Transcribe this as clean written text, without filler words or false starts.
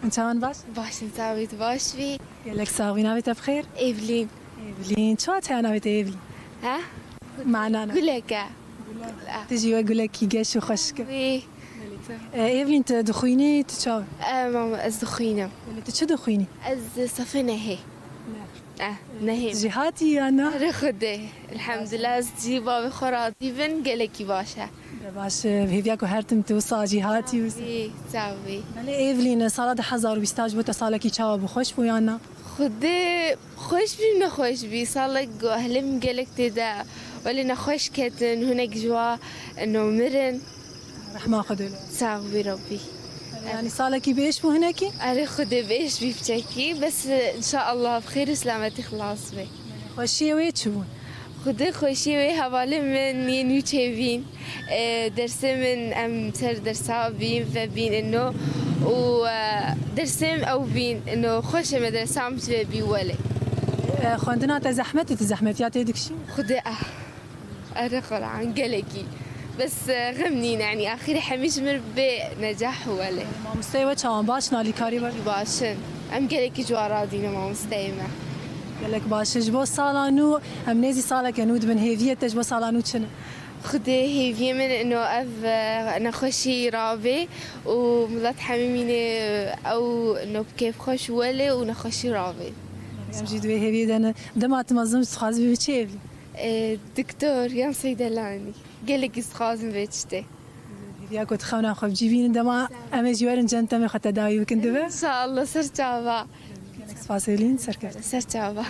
انت هون باش؟ باش نساوي باش بي. لك ساوي نابت بخير؟ إيفلين. ايفلين شو هاتي نابت ايفلين؟ ها؟ معنا أنا قولك. تجي واقول لك قش وخشك وي. ايفلين تدخويني تشاو ماما از دخينة. تشو دخويني؟ از صفنة هي. نهي. تجي هاتي انا رخده الحمد لله از جيبا بخورا ديفن قالكي باشا. باش بهيفياكو هرتم توصاجي هاتي وي تساوي. ايفلین سال 2020 بود سالکی چاوا بخوش بویانا خده خوش بي نخوش بي صالك أهلم قالك تدا ولا نخوش كتن هناك جوا إنه مرن رحمه خدول تساوي ربي. يعني سالکی بیش بو هناکی أنا خده بإيش بيفتكي بس إن شاء الله بخير سلامتي خلاص بي. خوشی وی چون خده خوشي وهوالي من ينو تشيفين درسي من أم سر درسا بين فبين إنه ودرسم أو بين إنه خوش مدرسة عم تبي ولا خواندنا تزحمت تزحمت دکشی خده أنا عن قلقي بس غمنين يعني آخر حميش مر بنجاح ولا ما مستوى چاوان باش نالی کاری بر باشن أم قلقي جوارا دينا ما مستيمة لك باش جبو سالانو هم نزی سالک نود بن هیویه تجبو سالانو چنه خده هي من إنه أنا خوشي رابي ومضات حميميني أو إنه بكيف خوش ولا ونخوشي رابي. ام جدوی هیویه دن دمات مازم سخاز بی چه ایفلی دكتور يام سيدلاني قالك يسخازن بيتشتي. هیویه کت خونا خوب جیبین دما ام جوارن جنتم خط داوی بکن دبه إن شاء الله سرتابا. سپاسیلین سرکرد سرتابا.